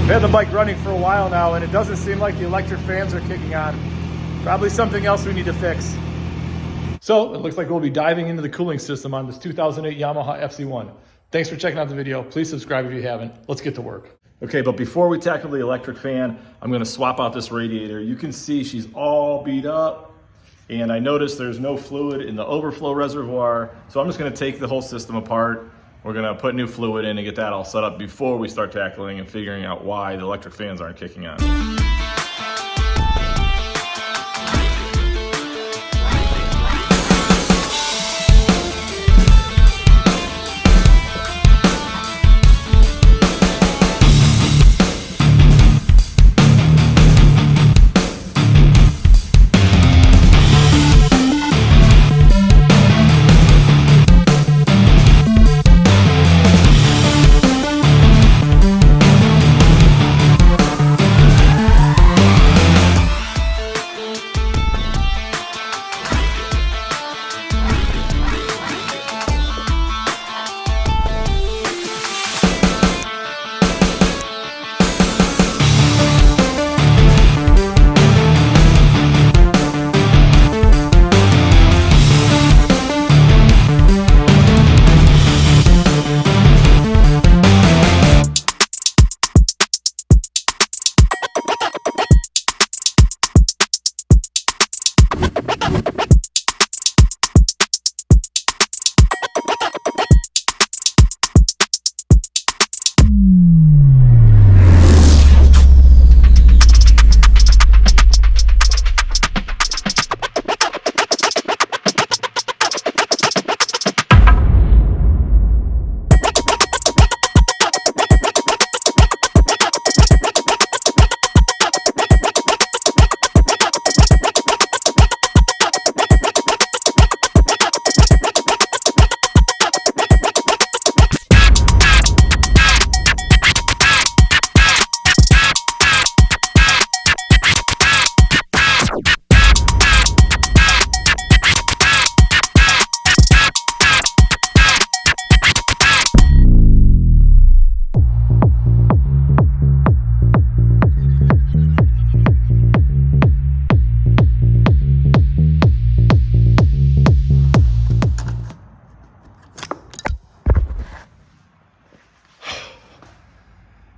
I've had the bike running for a while now and it doesn't seem like the electric fans are kicking on. Probably something else we need to fix. So it looks like we'll be diving into the cooling system on this 2008 Yamaha FZ1. Thanks for checking out the video. Please subscribe if you haven't. Let's get to work. Okay, but before we tackle the electric fan, I'm gonna swap out this radiator. You can see she's all beat up, and I noticed there's no fluid in the overflow reservoir, so I'm just gonna take the whole system apart. We're gonna put new fluid in and get that all set up before we start tackling and figuring out why the electric fans aren't kicking on.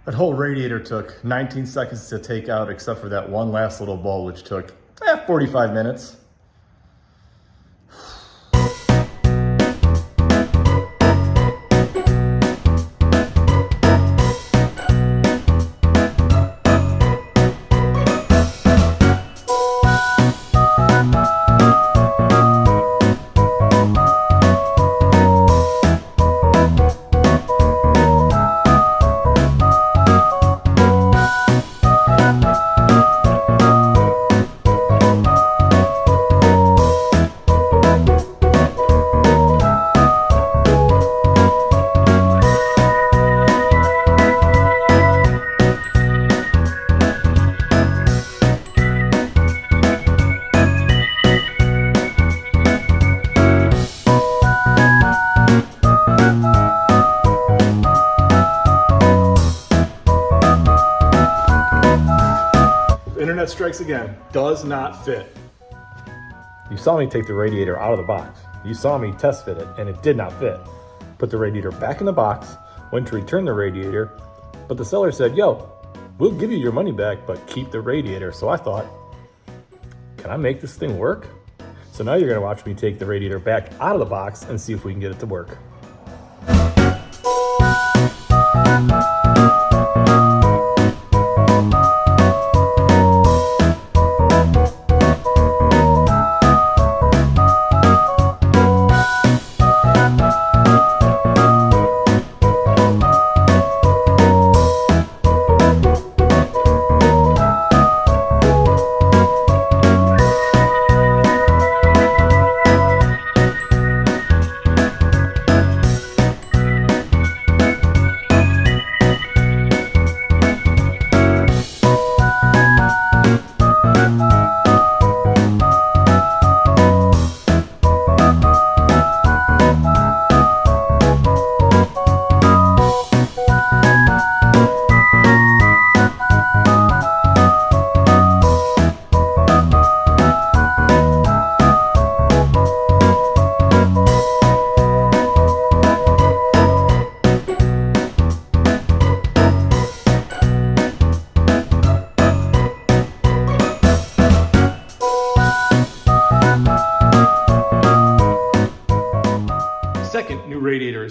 That whole radiator took 19 seconds to take out, except for that one last little bowl, which took 45 minutes. Internet strikes again. Does not fit. You saw me take the radiator out of the box. You saw me test fit it, and it did not fit. Put the radiator back in the box, went to return the radiator, but the seller said, yo, we'll give you your money back, but keep the radiator. So I thought, can I make this thing work? So now you're gonna watch me take the radiator back out of the box and see if we can get it to work.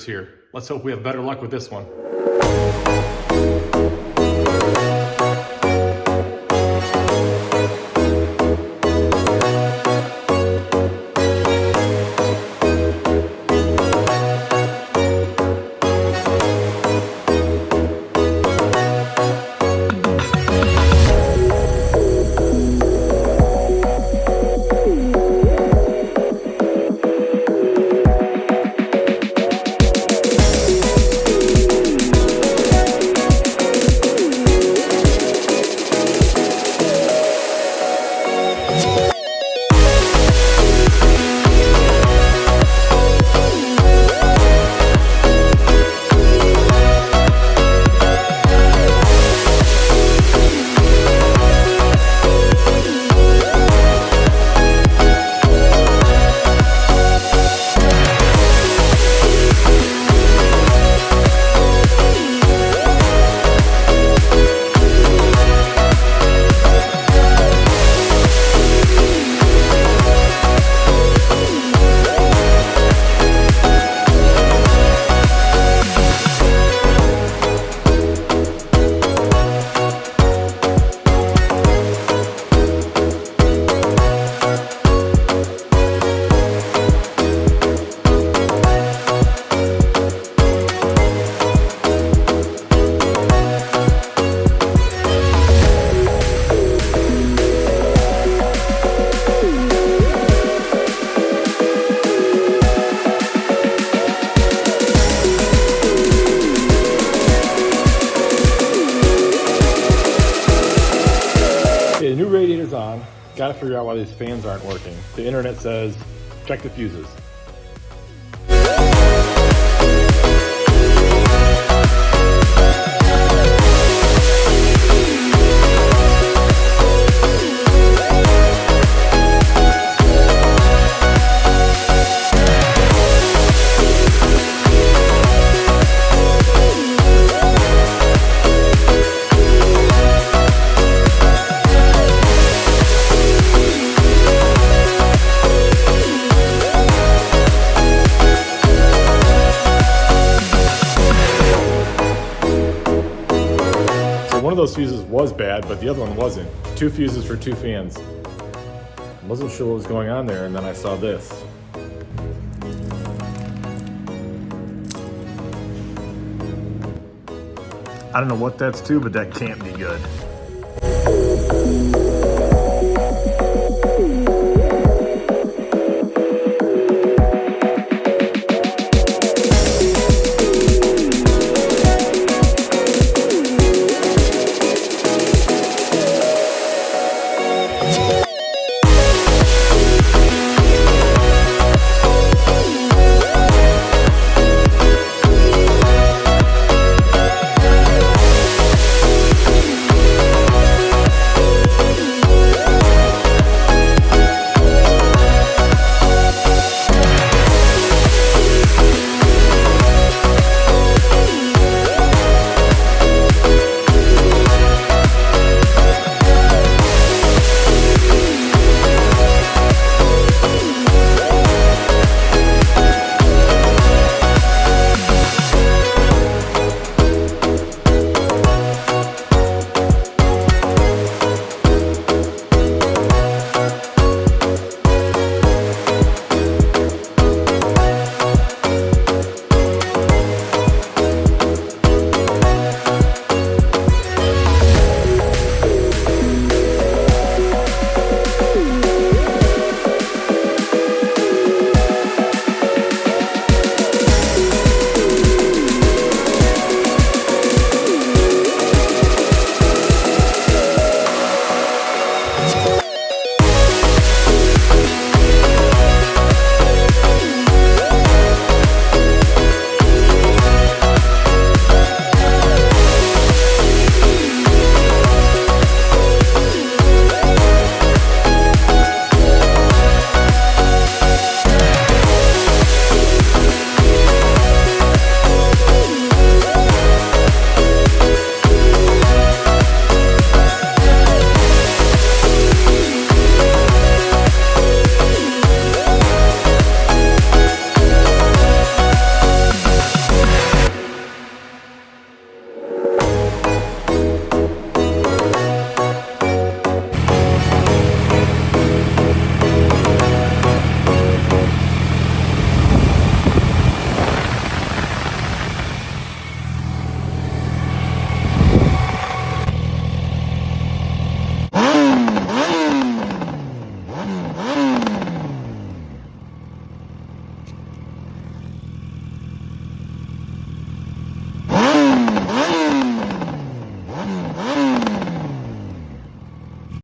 here. Let's hope we have better luck with this one. Okay, the new radiator's on. Gotta figure out why these fans aren't working. The internet says, check the fuses. One of those fuses was bad, but the other one wasn't. 2 fuses for 2 fans. Wasn't sure what was going on there, and then I saw this. I don't know what that's to, but that can't be good.